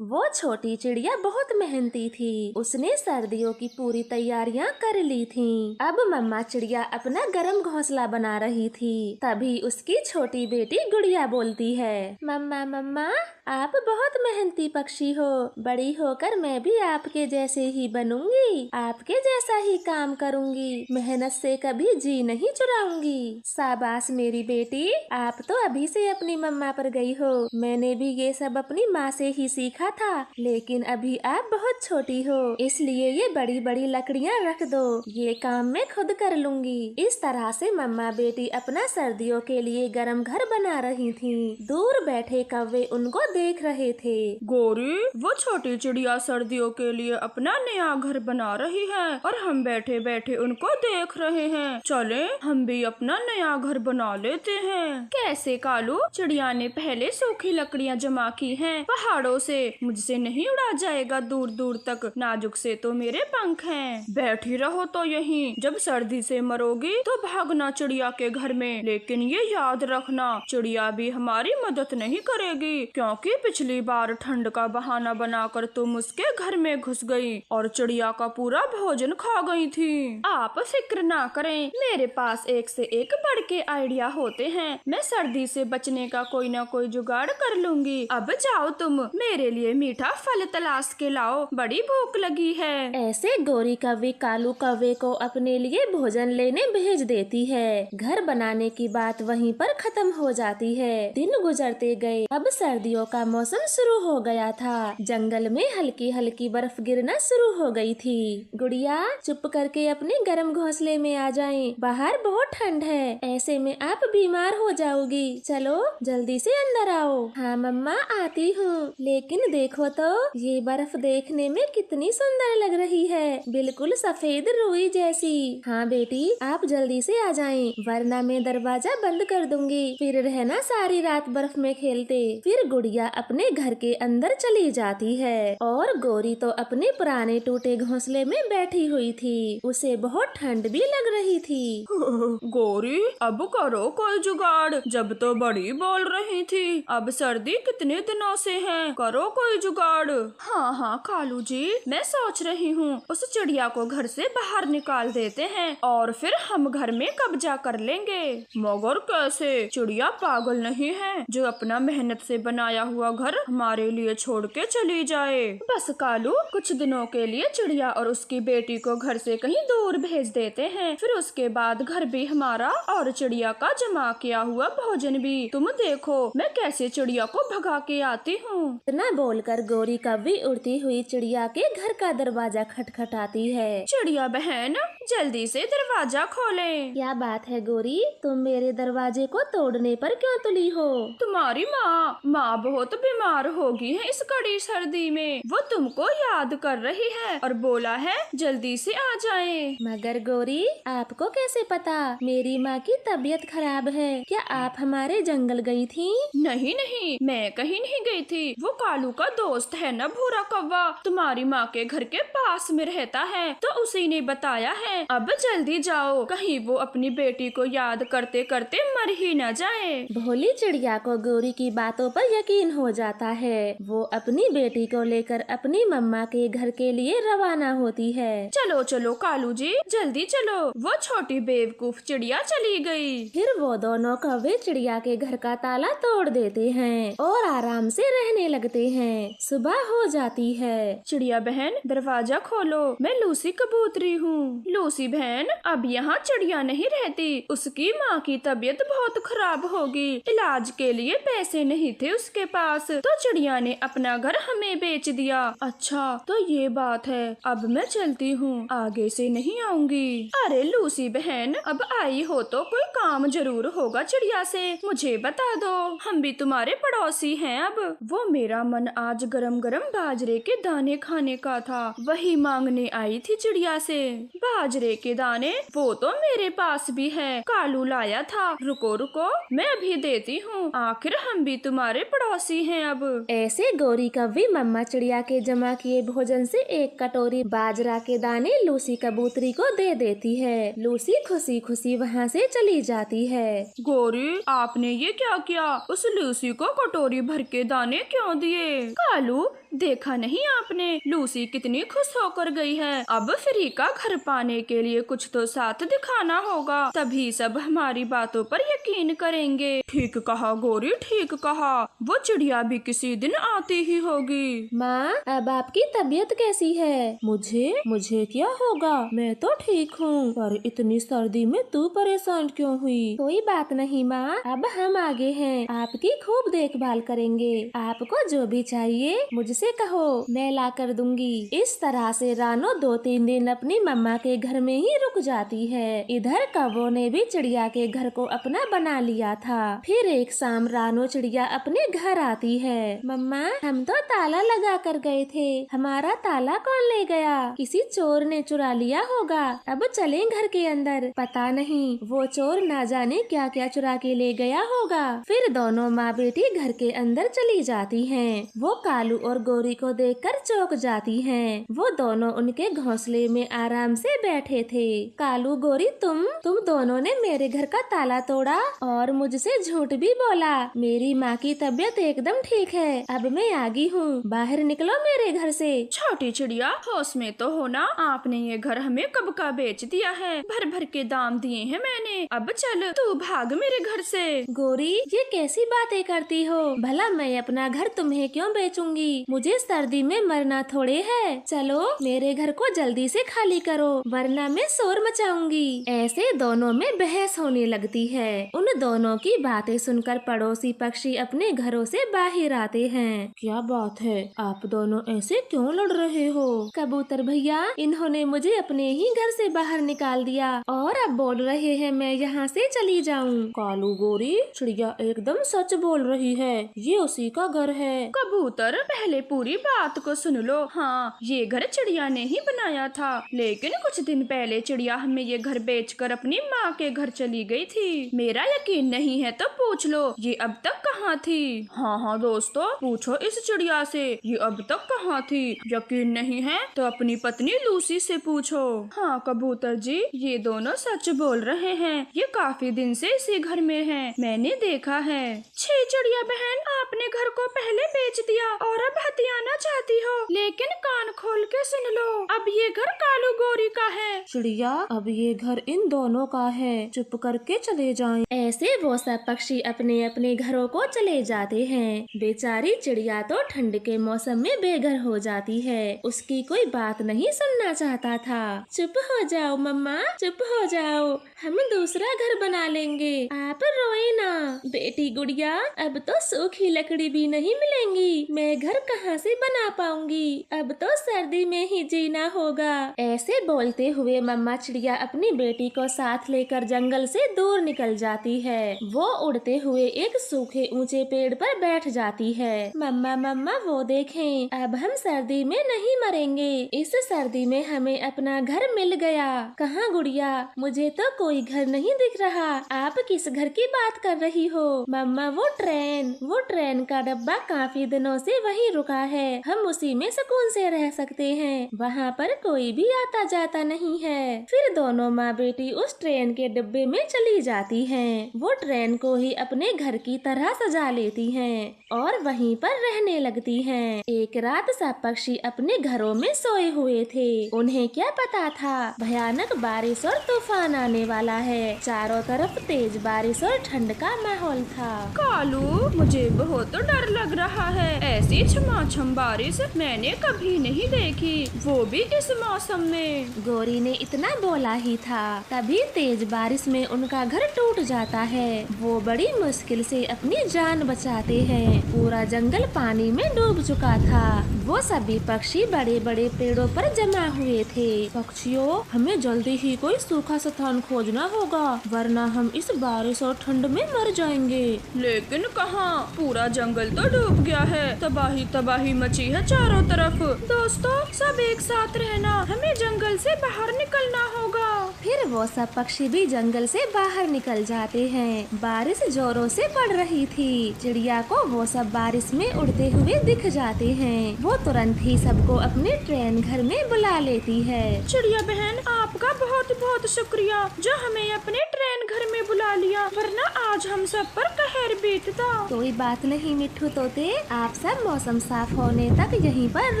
वो छोटी चिड़िया बहुत मेहनती थी। उसने सर्दियों की पूरी तैयारियां कर ली थीं। अब मम्मा चिड़िया अपना गरम घोंसला बना रही थी। तभी उसकी छोटी बेटी गुड़िया बोलती है, मम्मा मम्मा आप बहुत मेहनती पक्षी हो। बड़ी होकर मैं भी आपके जैसे ही बनूंगी, आपके जैसा ही काम करूंगी, मेहनत से कभी जी नहीं चुराऊंगी। शाबाश मेरी बेटी, आप तो अभी से अपनी मम्मा पर गई हो। मैंने भी ये सब अपनी माँ से ही सीखा था, लेकिन अभी आप बहुत छोटी हो, इसलिए ये बड़ी बड़ी लकड़ियाँ रख दो, ये काम मैं खुद कर लूंगी। इस तरह से मम्मा बेटी अपना सर्दियों के लिए गर्म घर बना रही थीं। दूर बैठे कौवे उनको देख रहे थे। गौरी, वो छोटी चिड़िया सर्दियों के लिए अपना नया घर बना रही है और हम बैठे बैठे उनको देख रहे हैं। चले हम भी अपना नया घर बना लेते हैं। कैसे कालू? चिड़िया ने पहले सूखी लकड़ियाँ जमा की हैं पहाड़ों से। मुझसे नहीं उड़ा जाएगा दूर दूर तक, नाजुक से तो मेरे पंख हैं। बैठी रहो तो यहीं, जब सर्दी से मरोगी तो भागना चिड़िया के घर में। लेकिन ये याद रखना, चिड़िया भी हमारी मदद नहीं करेगी, क्योंकि पिछली बार ठंड का बहाना बनाकर तुम उसके घर में घुस गई और चिड़िया का पूरा भोजन खा गई थी। आप फिक्र ना करें, मेरे पास एक से एक बढ़ के आइडिया होते हैं। मैं सर्दी से बचने का कोई ना कोई जुगाड़ कर लूंगी। अब जाओ तुम, मेरे लिए मीठा फल तलाश के लाओ, बड़ी भूख लगी है। ऐसे गोरी कौवी कालू कौवे को अपने लिए भोजन लेने भेज देती है। घर बनाने की बात वहीं पर खत्म हो जाती है। दिन गुजरते गए। अब सर्दियों का मौसम शुरू हो गया था। जंगल में हल्की हल्की बर्फ गिरना शुरू हो गई थी। गुड़िया चुप करके अपने गर्म घोंसले में आ जाएं। बाहर बहुत ठंड है, ऐसे में आप बीमार हो जाओगी। चलो जल्दी से अंदर आओ। हाँ मम्मा आती हूँ, लेकिन देखो तो ये बर्फ देखने में कितनी सुंदर लग रही है, बिल्कुल सफेद रुई जैसी। हाँ बेटी आप जल्दी से आ जाएं, वरना मैं दरवाजा बंद कर दूंगी, फिर रहना सारी रात बर्फ में खेलते। फिर गुड़िया अपने घर के अंदर चली जाती है और गोरी तो अपने पुराने टूटे घोंसले में बैठी हुई थी। उसे बहुत ठंड भी लग रही थी। गौरी अब करो कोई जुगाड़, जब तो बड़ी बोल रही थी। अब सर्दी कितने दिनों से है, करो कोई जुगाड़। हाँ हाँ कालू जी, मैं सोच रही हूँ उस चिड़िया को घर से बाहर निकाल देते हैं और फिर हम घर में कब्जा कर लेंगे। मगर कैसे? चिड़िया पागल नहीं है जो अपना मेहनत से बनाया हुआ घर हमारे लिए छोड़ के चली जाए। बस कालू, कुछ दिनों के लिए चिड़िया और उसकी बेटी को घर से कहीं दूर भेज देते हैं, फिर उसके बाद घर भी हमारा और चिड़िया का जमा किया हुआ भोजन भी। तुम देखो मैं कैसे चिड़िया को भगा के आती हूँ। इतना बोलकर गोरी कौवी उड़ती हुई चिड़िया के घर का दरवाजा खटखटाती है। चिड़िया बहन जल्दी से दरवाजा खोलें। क्या बात है गोरी, तुम मेरे दरवाजे को तोड़ने पर क्यों तुली हो? तुम्हारी माँ बहुत बीमार होगी है इस कड़ी सर्दी में, वो तुमको याद कर रही है और बोला है जल्दी से आ जाएं। मगर गोरी आपको कैसे पता मेरी माँ की तबीयत खराब है? क्या आप हमारे जंगल गई थी? नहीं नहीं, मैं कहीं नहीं गई थी। वो कालू का दोस्त है ना भूरा कौवा, तुम्हारी माँ के घर के पास में रहता है, तो उसी ने बताया है। अब जल्दी जाओ, कहीं वो अपनी बेटी को याद करते करते मर ही न जाए। भोली चिड़िया को गोरी की बातों पर यकीन हो जाता है। वो अपनी बेटी को लेकर अपनी मम्मा के घर के लिए रवाना होती है। चलो चलो कालू जी, जल्दी चलो। वो छोटी बेवकूफ चिड़िया चली गई। फिर वो दोनों कौवे चिड़िया के घर का ताला तोड़ देते हैं और आराम से रहने लगते हैं। सुबह हो जाती है। चिड़िया बहन दरवाजा खोलो, मैं लूसी कबूतरी हूँ। लूसी बहन अब यहाँ चिड़िया नहीं रहती, उसकी माँ की तबीयत बहुत खराब होगी, इलाज के लिए पैसे नहीं थे उसके पास, तो चिड़िया ने अपना घर हमें बेच दिया। अच्छा तो ये बात है, अब मैं चलती हूँ, आगे से नहीं आऊंगी। अरे लूसी बहन अब आई हो तो कोई काम जरूर होगा चिड़िया से, मुझे बता दो, हम भी तुम्हारे पड़ोसी हैं। अब वो मेरा मन आज गरम गरम बाजरे के दाने खाने का था, वही मांगने आई थी चिड़िया से। बाजरे के दाने वो तो मेरे पास भी है, कालू लाया था। रुको रुको मैं अभी देती हूँ, आखिर हम भी तुम्हारे पड़ोसी हैं। अब ऐसे गोरी कौवी मम्मा चिड़िया के जमा किए भोजन से एक कटोरी बाजरा के दाने लूसी कबूतरी को दे देती है। लूसी खुशी खुशी वहाँ से चली जाती है। गौरी आपने ये क्या किया? उस लूसी को कटोरी भर के दाने क्यों दिए? कालू देखा नहीं आपने लूसी कितनी खुश होकर गई है। अब फ्री का घर पाने के लिए कुछ तो साथ दिखाना होगा, तभी सब हमारी बातों पर यकीन करेंगे। ठीक कहा गौरी, ठीक कहा। वो चिड़िया भी किसी दिन आती ही होगी। माँ, अब आपकी तबीयत कैसी है? मुझे क्या होगा, मैं तो ठीक हूँ। पर इतनी सर्दी में तू परेशान क्यों हुई? कोई बात नहीं माँ, अब हम आगे हैं, आपकी खूब देखभाल करेंगे। आपको जो भी चाहिए मुझसे कहो, मैं ला कर दूंगी। इस तरह से रानो 2-3 दिन अपनी मम्मा के घर में ही रुक जाती है। इधर कौवों ने भी चिड़िया के घर को अपना बना लिया था। फिर एक शाम रानो चिड़िया अपने घर आती है। मम्मा, हम तो ताला लगा कर गए थे, हमारा ताला कौन ले गया? किसी चोर ने चुरा लिया होगा। अब चलें घर के अंदर, पता नहीं वो चोर ना जाने क्या क्या चुरा के ले गया होगा। फिर दोनों माँ बेटी घर के अंदर चली जाती हैं। वो कालू और गौरी को देखकर चौंक जाती हैं। वो दोनों उनके घोंसले में आराम से बैठे थे। कालू, गौरी, तुम दोनों ने मेरे घर का ताला तोड़ा और मुझसे झूठ भी बोला। मेरी माँ की तबीयत एकदम ठीक है, अब मैं आ गई हूँ, बाहर निकलो मेरे घर से। छोटी चिड़िया, होश में तो होना, आपने ये घर हमें कब का बेच दिया है, भर भर के दाम दिए हैं मैंने। अब चल तू भाग मेरे घर से। गौरी, ये कैसी बातें करती हो? भला मैं अपना घर तुम्हें क्यों बेचूंगी? मुझे सर्दी में मरना थोड़े है। चलो मेरे घर को जल्दी से खाली करो, वरना मैं शोर मचाऊंगी। ऐसे दोनों में बहस होने लगती है। उन दोनों की बातें सुनकर पड़ोसी पक्षी अपने घरों से बाहर आते हैं। क्या बात है, आप दोनों ऐसे क्यों लड़ रहे हो? कबूतर भैया, इन्होंने मुझे अपने ही घर से बाहर निकाल दिया और अब बोल रहे हैं मैं यहाँ से चली जाऊँ। कालू, गौरी, चिड़िया एकदम सच बोल रही है, ये उसी का घर है। कबूतर, पहले पूरी बात को सुन लो। हाँ, ये घर चिड़िया ने ही बनाया था, लेकिन कुछ दिन पहले चिड़िया हमें ये घर बेचकर अपनी माँ के घर चली गई थी। मेरा यकीन नहीं है तो पूछ लो, ये अब तक कहाँ थी। हाँ दोस्तों, पूछो इस चिड़िया से ये अब तक कहाँ थी। यकीन नहीं है तो अपनी पत्नी लूसी से पूछो। हाँ कबूतर जी, ये दोनों सच बोल रहे हैं, ये काफी दिन से इसी घर में हैं, मैंने देखा है। छी चिड़िया बहन, आपने घर को पहले बेच दिया और अब हथियाना चाहती हो, लेकिन कान खोल के सुन लो, अब ये घर कालू गौरी का है। चिड़िया, अब ये घर इन दोनों का है, चुप करके चले जाएं। ऐसे वो सब पक्षी अपने अपने घरों को चले जाते हैं। बेचारी चिड़िया तो ठंड के मौसम में बेघर हो जाती है, उसकी कोई बात नहीं सुनना चाहता था। चुप हो जाओ मम्मा, चुप हो जाओ, हम दूसरा घर बना लेंगे, आप रोए ना। बेटी गुड़िया, अब तो सूखी लकड़ी भी नहीं मिलेंगी, मैं घर कहाँ से बना पाऊंगी, अब तो सर्दी में ही जीना होगा। ऐसे बोलते हुए मम्मा चिड़िया अपनी बेटी को साथ लेकर जंगल से दूर निकल जाती है। वो उड़ते हुए एक सूखे ऊंचे पेड़ पर बैठ जाती है। मम्मा वो देखें, अब हम सर्दी में नहीं मरेंगे, इस सर्दी में हमें अपना घर मिल गया। कहाँ गुड़िया, मुझे तो कोई घर नहीं दिख रहा, आप किस घर की बात कर रही हो? मम्मा, वो ट्रेन का डब्बा काफी दिनों से वहीं रुका है, हम उसी में सुकून से रह सकते हैं, वहाँ पर कोई भी आता जाता नहीं है। फिर दोनों माँ बेटी उस ट्रेन के डिब्बे में चली जाती हैं। वो ट्रेन को ही अपने घर की तरह सजा लेती हैं और वहीं पर रहने लगती हैं। एक रात सब पक्षी अपने घरों में सोए हुए थे। उन्हें क्या पता था भयानक बारिश और तूफान आने वाला है। चारों तरफ तेज बारिश और ठंड का माहौल था। कालू, मुझे बहुत डर लग रहा है, ऐसी छमाछम बारिश मैंने कभी नहीं देखी, वो भी इस मौसम में। गौरी ने इतना बोला ही था, तभी तेज बारिश में उनका घर टूट जाता है। वो बड़ी मुश्किल से अपनी जान बचाते हैं। पूरा जंगल पानी में डूब चुका था। वो सभी पक्षी बड़े बड़े पेड़ों पर जमा हुए थे। पक्षियों, हमें जल्दी ही कोई सूखा स्थान खोजना होगा, वरना हम इस बारिश और ठंड में मर जाएंगे। लेकिन कहाँ, पूरा जंगल तो डूब गया है, तबाही तबाही मची है चारों तरफ। दोस्तों, सब एक साथ रहना, हमें जंगल से बाहर निकलना होगा। फिर वो सब पक्षी भी जंगल से बाहर निकल जाते हैं। बारिश जोरों से पड़ रही थी। चिड़िया को वो सब बारिश में उड़ते हुए दिख जाते हैं। वो तुरंत ही सबको अपने ट्रेन घर में बुला लेती है। चिड़िया बहन, आपका बहुत बहुत शुक्रिया जो हमें अपने ट्रेन घर में बुला लिया, वरना आज हम सब पर कहर बीतता। कोई बात नहीं मिट्ठू तोते, आप सब मौसम साफ होने तक यहीं पर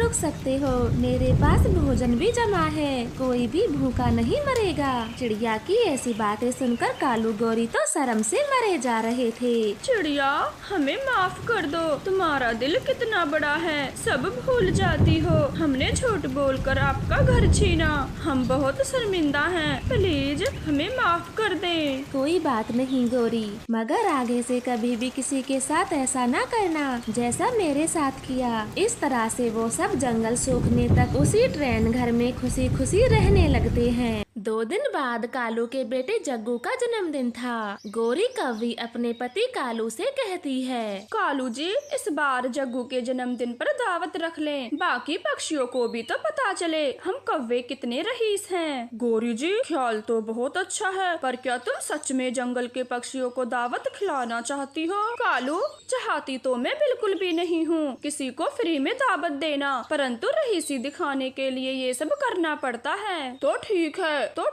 रुक सकते हो। मेरे पास भोजन भी जमा है, कोई भी भूखा नहीं मरेगा। चिड़िया की ऐसी बातें सुनकर कालू गौरी तो शर्म से मरे जा रहे थे। चिड़िया, हमें माफ कर दो, तुम्हारा दिल कितना बड़ा है, सब भूल जाती हो। हमने झूठ बोलकर आपका घर छीना, हम बहुत शर्मिंदा हैं, प्लीज हमें माफ कर दें। कोई बात नहीं गौरी, मगर आगे से कभी भी किसी के साथ ऐसा ना करना जैसा मेरे साथ किया। इस तरह से वो सब जंगल सूखने तक उसी ट्रेन घर में खुशी खुशी रहने लगते हैं। 2 दिन बाद कालू के बेटे जग्गू का जन्मदिन था। गौरी कौवी अपने पति कालू से कहती है, कालू जी, इस बार जग्गू के जन्मदिन पर दावत रख लें, बाकी पक्षियों को भी तो पता चले हम कौवे कितने रईस हैं। गौरी जी, ख्याल तो बहुत अच्छा है, पर क्या तुम सच में जंगल के पक्षियों को दावत खिलाना चाहती हो? कालू, चाहती तो मैं बिल्कुल भी नहीं हूँ किसी को फ्री में दावत देना, परंतु रईसी दिखाने के लिए ये सब करना पड़ता है। तो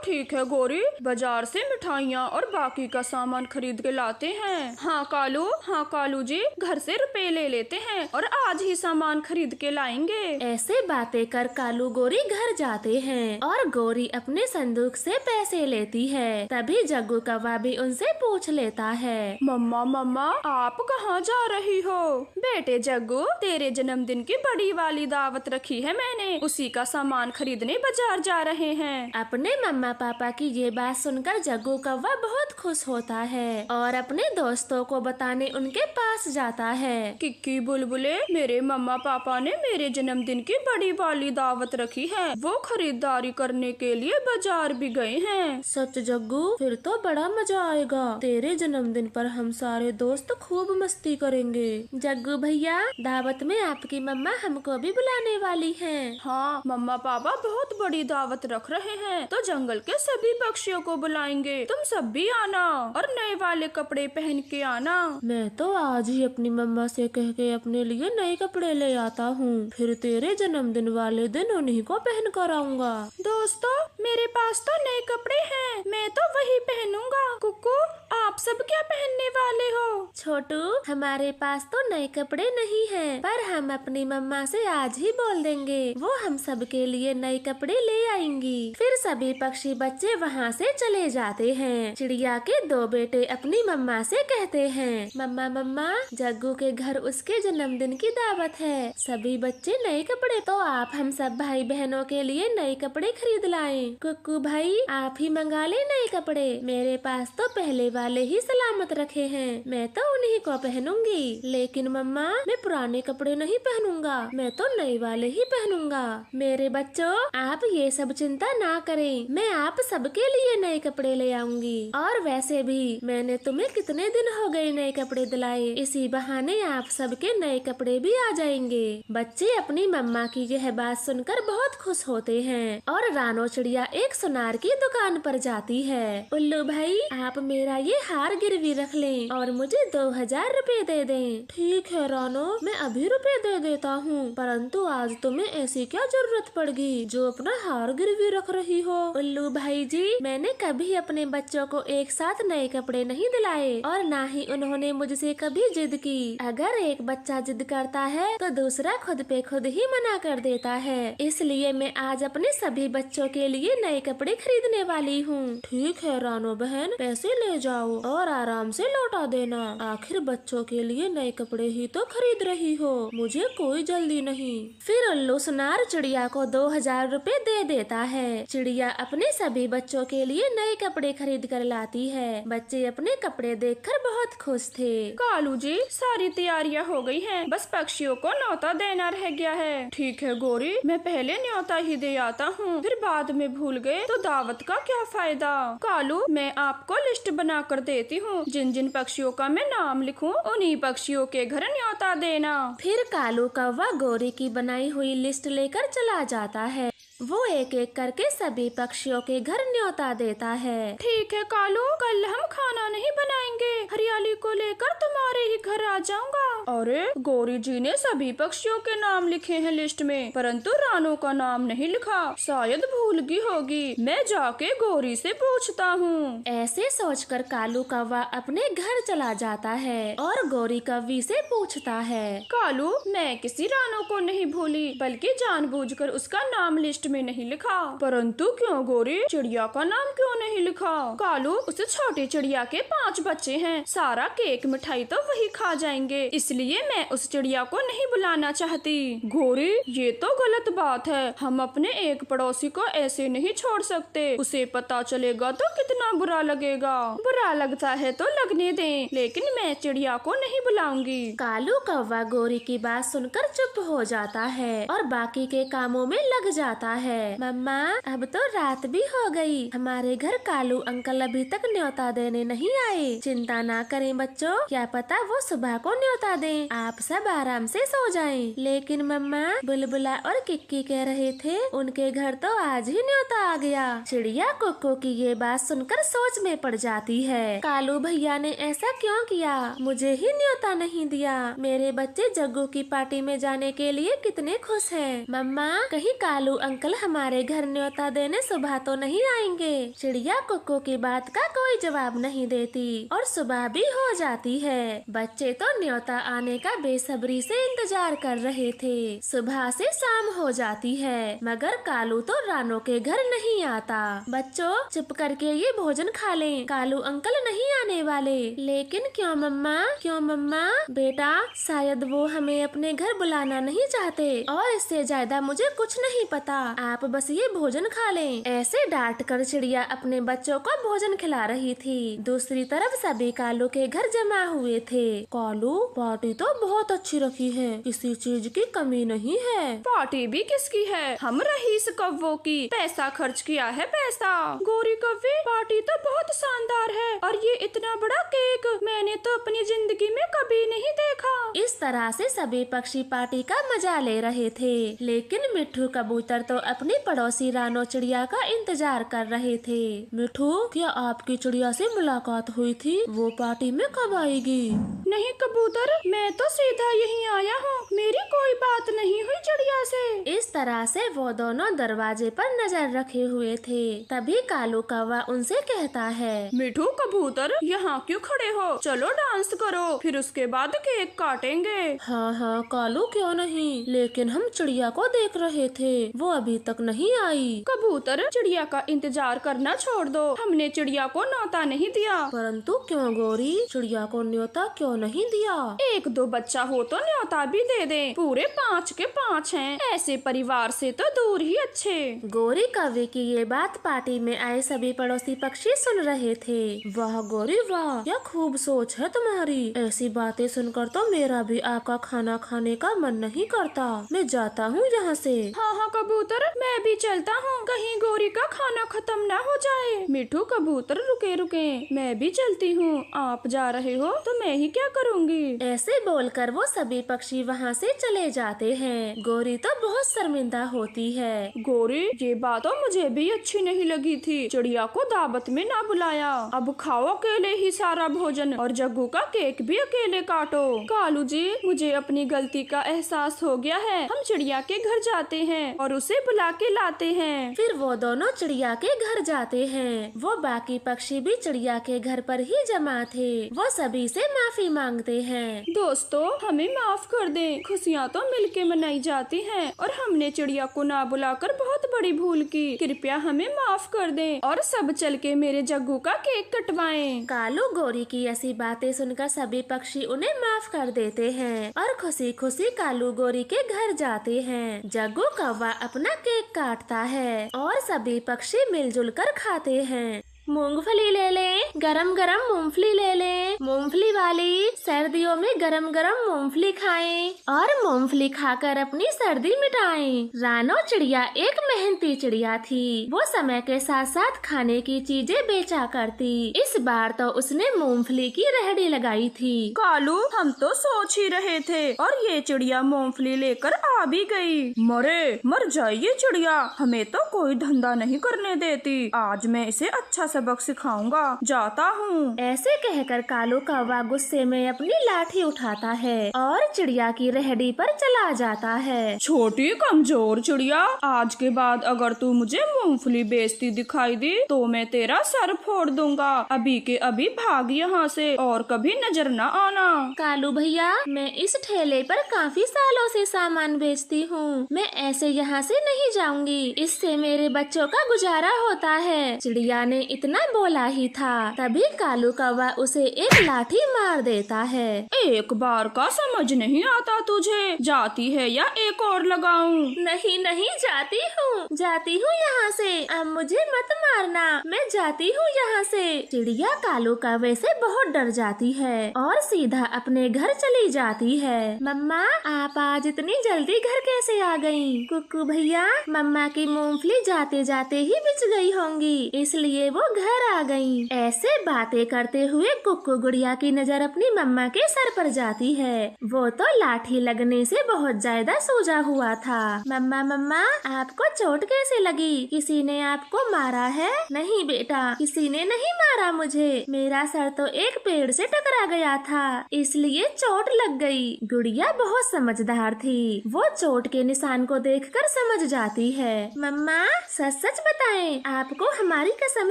ठीक है गौरी, बाजार से मिठाइयाँ और बाकी का सामान खरीद के लाते हैं। हाँ कालू जी, घर से रुपए ले लेते हैं और आज ही सामान खरीद के लाएंगे। ऐसे बातें कर कालू गौरी घर जाते हैं और गौरी अपने संदूक से पैसे लेती है। तभी जग्गू कौवा भी उनसे पूछ लेता है, मम्मा आप कहाँ जा रही हो? बेटे जग्गू, तेरे जन्मदिन की बड़ी वाली दावत रखी है मैंने, उसी का सामान खरीदने बाजार जा रहे हैं। अपने मम्मा पापा की ये बात सुनकर जग्गू कौवा बहुत खुश होता है और अपने दोस्तों को बताने उनके पास जाता है। किक्की बुलबुले, मेरे मम्मा पापा ने मेरे जन्मदिन की बड़ी वाली दावत रखी है, वो खरीदारी करने के लिए बाजार भी गए हैं। सच जग्गू, फिर तो बड़ा मजा आएगा। तेरे जन्मदिन पर हम सारे दोस्त खूब मस्ती करेंगे। जग्गू भैया, दावत में आपकी मम्मा हमको भी बुलाने वाली हैं। हाँ, मम्मा पापा बहुत बड़ी दावत रख रहे हैं, तो जंगल के सभी पक्षियों को बुलाएंगे, तुम सब भी आना और नए वाले कपड़े पहन के आना। मैं तो आज ही अपनी मम्मा से कह के अपने लिए नए कपड़े ले आता हूँ, फिर तेरे जन्मदिन वाले दिन उन्हीं को पहन कर आऊँगा। दोस्तों, मेरे पास तो नए कपड़े हैं, मैं तो वही पहनूंगा। कुकू, आप सब क्या पहनने वाले हो? छोटू, हमारे पास तो नए कपड़े नहीं हैं, पर हम अपनी मम्मा से आज ही बोल देंगे, वो हम सब के लिए नए कपड़े ले आएंगी। फिर सभी पक्षी बच्चे वहाँ से चले जाते हैं। चिड़िया के 2 बेटे अपनी मम्मा से कहते हैं, मम्मा जग्गू के घर उसके जन्मदिन की दावत है, सभी बच्चे नए कपड़े, तो आप हम सब भाई बहनों के लिए नए कपड़े खरीद लाएं। कुक्कू भाई, आप ही मंगा ले नए कपड़े, मेरे पास तो पहले वाले ही सलामत रखे हैं, मैं तो उन्हीं को पहनूंगी। लेकिन मम्मा, मैं पुराने कपड़े नहीं पहनूंगा, मैं तो नए वाले ही पहनूंगा। मेरे बच्चों, आप ये सब चिंता ना करें, मैं आप सबके लिए नए कपड़े ले आऊंगी। और वैसे भी मैंने तुम्हें कितने दिन हो गए नए कपड़े दिलाए, इसी बहाने आप सबके नए कपड़े भी आ जाएंगे। बच्चे अपनी मम्मा की यह बात सुनकर बहुत खुश होते हैं और रानो चिड़िया एक सुनार की दुकान पर जाती है। उल्लू भाई, आप मेरा ये हार गिरवी रख लें और मुझे 2000 रुपए दे दें। ठीक है रानो, मैं अभी रुपए दे देता हूँ, परंतु आज तुम्हें ऐसी क्या जरूरत पड़ गई जो अपना हार गिरवी रख रही हो? उल्लू भाई जी, मैंने कभी अपने बच्चों को एक साथ नए कपड़े नहीं दिलाए और ना ही उन्होंने मुझसे कभी जिद की। अगर एक बच्चा जिद करता है तो दूसरा खुद पे खुद ही मना कर देता है, इसलिए मैं आज अपने सभी बच्चों के लिए नए कपड़े खरीदने वाली हूँ। ठीक है रानो बहन, पैसे ले जाओ और आराम से लौटा देना, आखिर बच्चों के लिए नए कपड़े ही तो खरीद रही हो, मुझे कोई जल्दी नहीं। फिर उल्लू सुनार चिड़िया को 2000 रुपए दे देता है। चिड़िया अपने सभी बच्चों के लिए नए कपड़े खरीद कर लाती है। बच्चे अपने कपड़े देखकर बहुत खुश थे। कालू जी, सारी तैयारियां हो गई हैं, बस पक्षियों को न्योता देना रह गया है। ठीक है गौरी, मैं पहले न्योता ही दे आता हूँ, फिर बाद में भूल गए तो दावत का क्या फायदा। कालू, मैं आपको लिस्ट बना कर देती हूँ, जिन जिन पक्षियों का मैं नाम लिखूं उन्हीं पक्षियों के घर न्योता देना। फिर कालू कौवा गौरी की बनाई हुई लिस्ट लेकर चला जाता है। वो एक एक करके सभी पक्षियों के घर न्योता देता है। ठीक है कालू, कल हम खाना नहीं बनाएंगे, हरियाली दिवाली को लेकर तुम्हारे ही घर आ जाऊंगा। अरे गौरी जी ने सभी पक्षियों के नाम लिखे हैं लिस्ट में, परंतु रानो का नाम नहीं लिखा, शायद भूल गई होगी। मैं जाके गौरी से पूछता हूँ। ऐसे सोचकर कालू कौवा अपने घर चला जाता है और गौरी कौवी से पूछता है, कालू, मैं किसी रानो को नहीं भूली, बल्कि जानबूझकर उसका नाम लिस्ट में नहीं लिखा। परंतु क्यों गौरी, चिड़िया का नाम क्यों नहीं लिखा? कालू, उस छोटी चिड़िया के 5 बच्चे हैं, सारा केक मिठाई तो वही खा जाएंगे, इसलिए मैं उस चिड़िया को नहीं बुलाना चाहती। गौरी, ये तो गलत बात है, हम अपने एक पड़ोसी को ऐसे नहीं छोड़ सकते, उसे पता चलेगा तो कितना बुरा लगेगा। बुरा लगता है तो लगने दें, लेकिन मैं चिड़िया को नहीं बुलाऊंगी। कालू कौवा गौरी की बात सुनकर चुप हो जाता है और बाकी के कामों में लग जाता है। मम्मा, अब तो रात भी हो गई, हमारे घर कालू अंकल अभी तक न्योता देने नहीं आए। चिंता ना करें बच्चों, क्या पता वो सुबह को न्योता दें, आप सब आराम से सो जाएं। लेकिन मम्मा, बुलबुला और किक्की कह रहे थे उनके घर तो आज ही न्योता आ गया। चिड़िया कुक्कू की ये बात सुनकर सोच में पड़ जाती है। कालू भैया ने ऐसा क्यों किया, मुझे ही न्योता नहीं दिया। मेरे बच्चे जग्गू की पार्टी में जाने के लिए कितने खुश हैं। मम्मा, कहीं कालू अंकल हमारे घर न्योता देने सुबह तो नहीं आएंगे? चिड़िया कुक्कू की बात का कोई जवाब नहीं देती और सुबह भी हो जाती है। बच्चे तो न्योता आने का बेसब्री से इंतजार कर रहे थे। सुबह से शाम हो जाती है, मगर कालू तो रानो के घर नहीं आता। बच्चों, चुप करके ये भोजन खा लें, कालू अंकल नहीं आने वाले। लेकिन क्यों मम्मा, क्यों मम्मा? बेटा, शायद वो हमें अपने घर बुलाना नहीं चाहते और इससे ज्यादा मुझे कुछ नहीं पता, आप बस ये भोजन खा लें। ऐसे डांट कर चिड़िया अपने बच्चों को भोजन खिला रही थी। दूसरी तरफ सभी कालू के घर जमा हुए थे। कालू, पार्टी तो बहुत अच्छी रखी है, किसी चीज की कमी नहीं है। पार्टी भी किसकी है? हम रईस कौवों की, पैसा खर्च किया है पैसा। गौरी कौवे, पार्टी तो बहुत शानदार है और ये इतना बड़ा केक मैंने तो अपनी जिंदगी में कभी नहीं देखा। इस तरह से सभी पक्षी पार्टी का मजा ले रहे थे, लेकिन मिट्ठू कबूतर तो अपनी पड़ोसी रानो चिड़िया का इंतजार कर रहे थे। मिट्ठू, क्या आपकी चिड़िया से मुलाकात हुई थी? वो पार्टी में कब आएगी? नहीं कबूतर, मैं तो सीधा यहीं आया हूँ, मेरी कोई बात नहीं हुई चिड़िया से। इस तरह से वो दोनों दरवाजे पर नजर रखे हुए थे। तभी कालू कौवा उनसे कहता है, मिठू कबूतर, यहाँ क्यों खड़े हो? चलो डांस करो, फिर उसके बाद केक काटेंगे। हाँ हाँ कालू, क्यों नहीं, लेकिन हम चिड़िया को देख रहे थे, वो अभी तक नहीं आई। कबूतर, चिड़िया का इंतजार करना छोड़ दो, हमने चिड़िया को न्योता नहीं दिया। परंतु क्यों गौरी, चिड़िया को न्योता क्यों नहीं दिया? 1-2 बच्चा हो तो न्योता भी दे दे, पूरे 5 के 5 हैं, ऐसे परिवार से तो दूर ही अच्छे। गौरी कौवे की ये बात पार्टी में आए सभी पड़ोसी पक्षी सुन रहे थे। वाह गौरी वाह, क्या खूब सोच है तुम्हारी, ऐसी बातें सुनकर तो मेरा भी आपका खाना खाने का मन नहीं करता। मैं जाता हूँ यहाँ से। हाँ हाँ कबूतर, मैं भी चलता हूँ, कहीं गौरी का खाना खत्म ना हो जाए। मिठू कबूतर, रुके रुके, मैं भी चलती हूँ, आप जा रहे हो तो मैं ही क्या करूँगी। ऐसे बोलकर वो सभी पक्षी वहाँ से चले जाते हैं। गौरी तो बहुत शर्मिंदा होती है। गौरी, ये बात तो मुझे भी अच्छी नहीं लगी थी, चिड़िया को दावत में ना बुलाया, अब खाओ अकेले ही सारा भोजन और जग्गू का केक भी अकेले काटो। कालू जी, मुझे अपनी गलती का एहसास हो गया है, हम चिड़िया के घर जाते हैं और उसे बुला के लाते हैं। फिर वो दोनों चिड़िया के घर जाते हैं। वो बाकी पक्षी भी चिड़िया के घर पर ही जमा थे। वो सभी से माफी मांगते हैं। दोस्तों, हमें माफ कर दें, खुशियाँ तो मिलके मनाई जाती हैं और हमने चिड़िया को ना बुलाकर बहुत बड़ी भूल की, कृपया हमें माफ कर दें और सब चल के मेरे जग्गू का केक कटवाएं। कालू गौरी की ऐसी बातें सुनकर सभी पक्षी उन्हें माफ कर देते हैं और खुशी खुशी कालू गौरी के घर जाते हैं। जग्गू कौवा अपना केक काटता है और सभी पक्षी मिलजुल कर खाते हैं। मूंगफली ले ले, गरम गरम मूंगफली ले ले, मूंगफली वाली सर्दियों में गरम गरम मूंगफली खाएं और मूंगफली खाकर अपनी सर्दी मिटाएं। रानो चिड़िया एक मेहनती चिड़िया थी। वो समय के साथ साथ खाने की चीजें बेचा करती। इस बार तो उसने मूंगफली की रेहड़ी लगाई थी। कालू, हम तो सोच ही रहे थे और ये चिड़िया मूंगफली लेकर आ भी गई। मर जाए ये चिड़िया, हमें तो कोई धंधा नहीं करने देती। आज मैं इसे अच्छा सबक सिखाऊंगा, जाता हूँ। ऐसे कहकर कालू कौवा गुस्से में अपनी लाठी उठाता है और चिड़िया की रेहड़ी पर चला जाता है। छोटी कमजोर चिड़िया, आज के बाद अगर तू मुझे मूंगफली बेचती दिखाई दी तो मैं तेरा सर फोड़ दूंगा। अभी के अभी भाग यहाँ से और कभी नजर न आना। कालू भैया, मैं इस ठेले पर काफी सालों से सामान बेचती हूँ। मैं ऐसे यहाँ से नहीं जाऊंगी, इससे मेरे बच्चों का गुजारा होता है। चिड़िया ने इतना बोला ही था, तभी कालू कौवा उसे एक लाठी मार देता है। एक बार का समझ नहीं आता तुझे, जाती है या एक और लगाऊं? नहीं नहीं, जाती हूँ यहाँ से। अब मुझे मत मारना, मैं जाती हूँ यहाँ से। चिड़िया कालू कौवे से बहुत डर जाती है और सीधा अपने घर चली जाती है। मम्मा, आप आज इतनी जल्दी घर कैसे आ गयी? कुक्कू भैया, मम्मा की मूंगफली जाते जाते ही बिच गई होंगी, इसलिए वो घर आ गयी। ऐसे बातें करते हुए कुक्कू गुड़िया की नजर अपनी मम्मा के सर पर जाती है। वो तो लाठी लगने से बहुत ज्यादा सूजा हुआ था। मम्मा, आपको चोट कैसे लगी? किसी ने आपको मारा है? नहीं बेटा, किसी ने नहीं मारा मुझे। मेरा सर तो एक पेड़ से टकरा गया था, इसलिए चोट लग गई। गुड़िया बहुत समझदार थी। वो चोट के निशान को देखकर समझ जाती है। मम्मा, सच बताएं, आपको हमारी कसम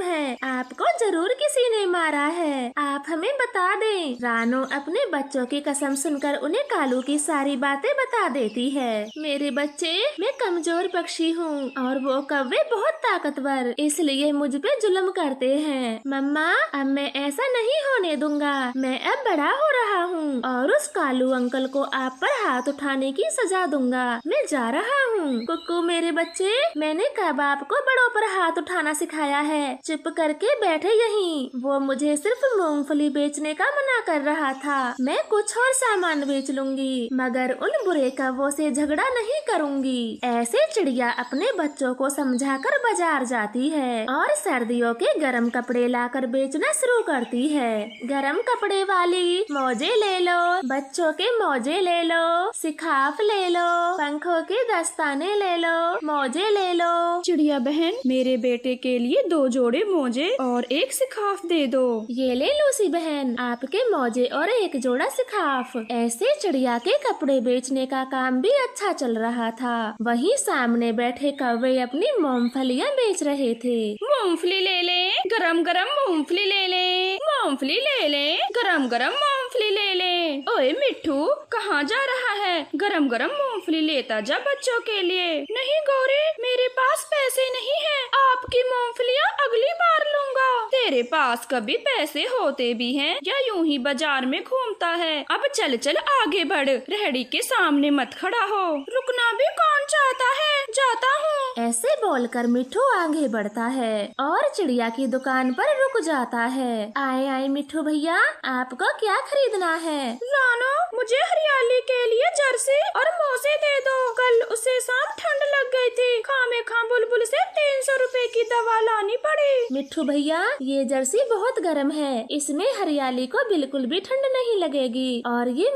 है, आपको जरूर किसी ने मारा है। आप हमें बता दें। रानो अपने बच्चों की कसम सुनकर उन्हें कालू की सारी बातें बता देती है। मेरे बच्चे, मैं कमजोर पक्षी हूँ और वो कौवे बहुत ताकतवर, इसलिए मुझ पे जुल्म करते हैं। मम्मा, अब मैं ऐसा नहीं होने दूंगा। मैं अब बड़ा हो रहा हूँ और उस कालू अंकल को आप पर हाथ उठाने की सजा दूंगा। मैं जा रहा हूँ। कुक्कू मेरे बच्चे, मैंने कब आपको बड़ों पर हाथ उठाना सिखाया है? चुप करके बैठे यहीं। वो मुझे सिर्फ मूंगफली बेचने का मना कर रहा था। मैं कुछ और सामान बेच लूंगी, मगर उन बुरे कौवों से झगड़ा नहीं करूंगी। ऐसे चिड़िया अपने बच्चों को समझाकर बाजार जाती है और सर्दियों के गरम कपड़े लाकर बेचना शुरू करती है। गरम कपड़े वाली, मोजे ले लो, बच्चों के मोजे ले लो, सिखाफ ले लो, पंखों के दस्ताने ले लो, मोजे ले लो। चिड़िया बहन, मेरे बेटे के लिए 2 जोड़े मोजे और एक सिखाफ दे दो। ये ले लूसी बहन, आपके मोजे और एक जोड़ा सिखाफ। ऐसे चिड़िया के कपड़े बेचने का काम भी अच्छा चल रहा था। वहीं सामने बैठे कौवे अपनी मूंगफलियाँ बेच रहे थे। मूंगफली ले ले, गरम गरम मूंगफली ले ले, मूंगफली ले ले, गरम गरम मूंगफली ले ले। ओए मिट्ठू, कहाँ जा रहा है? गरम गरम मूंगफली लेता जा बच्चों के लिए। नहीं गौरी, मेरे पास पैसे नहीं है, आपकी मूंगफलियाँ अगली बार लूंगा। तेरे पास कभी पैसे होते भी हैं या यूं ही बाजार में घूमता है? अब चल चल आगे बढ़, रेहड़ी के सामने मत खड़ा हो। रुकना भी कौन चाहता है, जाता हूँ। ऐसे बोलकर मिट्ठू आगे बढ़ता है और चिड़िया की दुकान पर रुक जाता है। आए मिट्ठू भैया, आपको क्या खरीदना है? रानो, मुझे हरियाली के लिए जर्सी और मोजे दे दो। कल उसे शाम ठंड लग गई थी, खामे खा बुलबुल से 300 रुपए की दवा लानी पड़ी। मिट्ठू भैया, ये जर्सी बहुत गर्म है, इसमें हरियाली को बिल्कुल भी ठंड नहीं लगेगी। और ये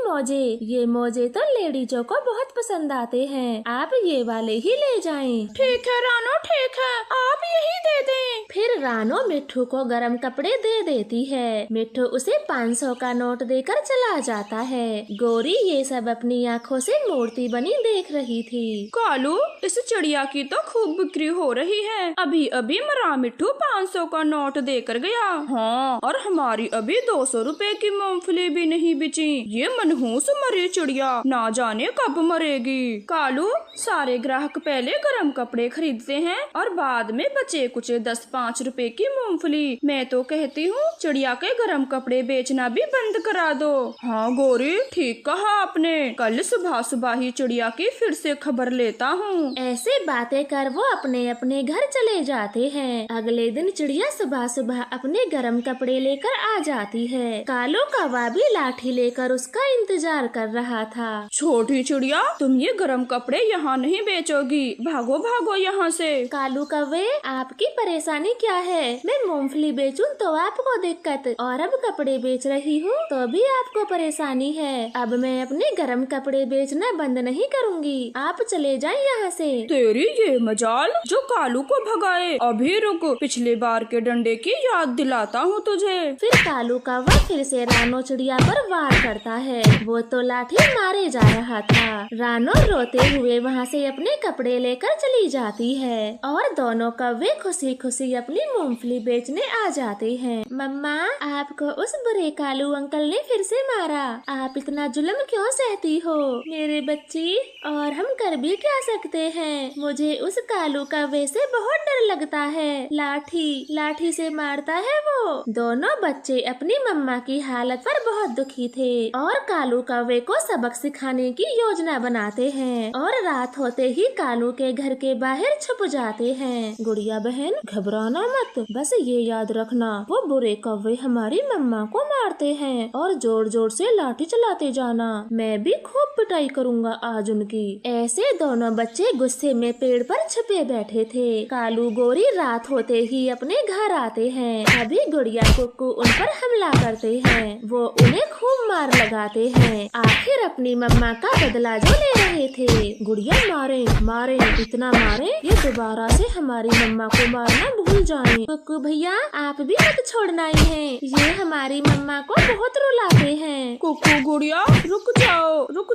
मोजे तो लेडीजों को बहुत पसंद आते हैं, आप ये वाले ही ले जाएं। ठीक है रानो, ठीक है, आप यही दे दें। फिर रानो मिट्ठू को गरम कपड़े दे देती है। मिट्ठू उसे 500 का नोट देकर चला जाता है। गौरी ये सब अपनी आँखों से मूर्ति बनी देख रही थी। कालू, इस चिड़िया की तो खूब बिक्री हो रही है। अभी अभी मरा मिट्ठू 500 का नोट देकर गया। हाँ, और हमारी अभी 200 रुपए की मूंगफली भी नहीं बिची। ये मनहूस मरी चिड़िया ना जाने कब मरेगी। कालू, सारे ग्राहक पहले गरम कपड़े खरीदते हैं और बाद में बचे कुचे 10-5 रुपए की मूंगफली। मैं तो कहती हूँ चिड़िया के गरम कपड़े बेचना भी बंद करा दो। हाँ गौरी, ठीक कहा आपने, कल सुबह सुबह ही चिड़िया की फिर से खबर लेता हूँ। ऐसे बातें कर वो अपने अपने घर चले जाते हैं। अगले दिन चिड़िया सुबह सुबह सुबह अपने गरम कपड़े लेकर आ जाती है। कालू कौवा भी लाठी लेकर उसका इंतजार कर रहा था। छोटी चिड़िया, तुम ये गरम कपड़े यहाँ नहीं बेचोगी, भागो भागो यहाँ से। कालू कौवे, आपकी परेशानी क्या है? मैं मूंगफली बेचूं तो आपको दिक्कत, और अब कपड़े बेच रही हूँ तो भी आपको परेशानी है। अब मैं अपने गरम कपड़े बेचना बंद नहीं करूँगी, आप चले जाएं यहाँ से। तेरी ये मजाल जो कालू को भगाए। अभी रुक, पिछले बार के डंडे की याद दिलाता हूँ तुझे। फिर कालू कौवा फिर से रानो चिड़िया पर वार करता है। वो तो लाठी मारे जा रहा था। रानो रोते हुए वहाँ से अपने कपड़े लेकर चली जाती है और दोनों कौवे खुशी खुशी अपनी मूंगफली बेचने आ जाते हैं। मम्मा, आपको उस बुरे कालू अंकल ने फिर से मारा। आप इतना जुल्म क्यों सहती हो मेरे बच्ची? और हम कर भी क्या सकते हैं? मुझे उस कालू कौवे से बहुत डर लगता है। लाठी से मारता है वो। दोनों बच्चे अपनी मम्मा की हालत पर बहुत दुखी थे और कालू कौवे को सबक सिखाने की योजना बनाते हैं और रात होते ही कालू के घर के बाहर छुप जाते हैं। गुड़िया बहन, घबराना मत, बस ये याद रखना, वो बुरे कौवे हमारी मम्मा को मारते हैं और जोर जोर से लाठी चलाते जाना। मैं भी खूब पिटाई करूँगा आज उनकी। ऐसे दोनों बच्चे गुस्से में पेड़ पर छुपे बैठे थे। कालू गोरी रात होते ही अपने घर आते हैं। अभी गुड़िया कुक्कू उन पर हमला करते हैं। वो उन्हें खूब मार लगाते हैं। आखिर अपनी मम्मा का बदला जो ले रहे थे। गुड़िया, मारे, इतना मारे ये दोबारा से हमारी मम्मा को मारना भूल जाएं। कुक्कू भैया, आप भी मत छोड़ना ही है, ये हमारी मम्मा को बहुत रुलाते हैं। कुक्कू गुड़िया, रुक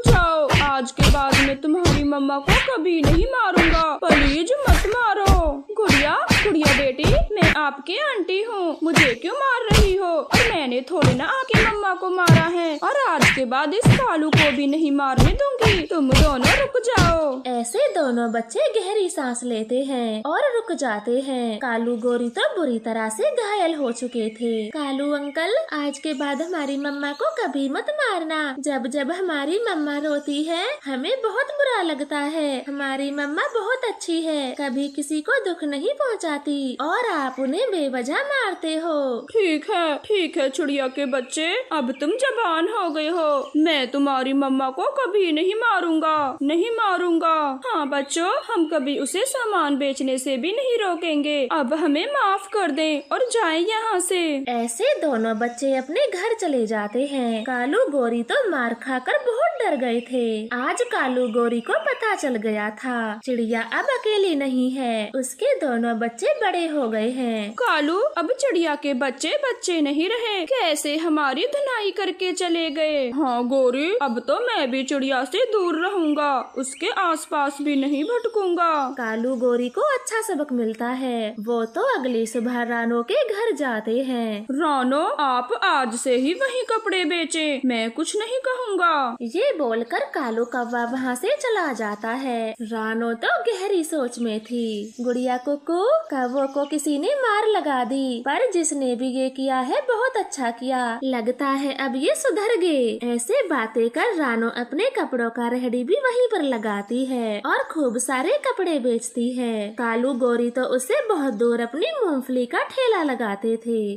जाओ, आज के बाद मैं तुम्हारी मम्मा को कभी नहीं मारूंगा, प्लीज मत मारो। गुड़िया बेटी, मैं आपकी आंटी हूँ, मुझे क्यों मार रही हो? और मैंने थोड़ी ना आपकी मम्मा को मारा है, और आज के बाद इस कालू को भी नहीं मारने दूंगी। तुम दोनों रुक जाओ। ऐसे दोनों बच्चे गहरी सांस लेते हैं और रुक जाते हैं। कालू गोरी तो बुरी तरह से घायल हो चुके थे। कालू अंकल, आज के बाद हमारी मम्मा को कभी मत मारना। जब हमारी मम्मा रोती है हमें बहुत बुरा लगता है। हमारी मम्मा बहुत अच्छी है, कभी किसी को दुख नहीं पहुंचाती, और आप उन्हें बेवजह मारते हो। ठीक है चिड़िया के बच्चे, अब तुम जवान हो गए हो। मैं तुम्हारी मम्मा को कभी नहीं मारूंगा। हाँ बच्चों, हम कभी उसे सामान बेचने से भी नहीं रोकेंगे। अब हमें माफ कर दें और जाएं यहाँ से। ऐसे दोनों बच्चे अपने घर चले जाते हैं। कालू गोरी तो मार खाकर बहुत डर गए थे। आज कालू गोरी को पता चल गया था चिड़िया अब अकेली नहीं है, उसके दोनों बच्चे बड़े हो गए हैं। कालू अब चिड़िया के बच्चे नहीं रहे, कैसे हमारी धुनाई करके चले गए। हाँ गोरी, अब तो मैं भी चिड़िया से दूर रहूंगा, उसके आसपास भी नहीं भटकूंगा। कालू गोरी को अच्छा सबक मिलता है। वो तो अगली सुबह रानो के घर जाते हैं। रानो, आप आज से ही वही कपड़े बेचें, मैं कुछ नहीं कहूँगा। ये बोलकर कालू कौवा वहाँ से चला जाता है। रानो तो गहरी सोच में थी। गुड़िया कुक्कू, कौवों को किसी ने मार लगा दी, पर जिसने भी ये किया है बहुत अच्छा किया, लगता है अब ये सुधर गए। ऐसे बातें कर रानो अपने कपड़ों का रेहड़ी भी वहीं पर लगाती है और खूब सारे कपड़े बेचती है। कालू गोरी तो उससे बहुत दूर अपनी मूंगफली का ठेला लगाते थे।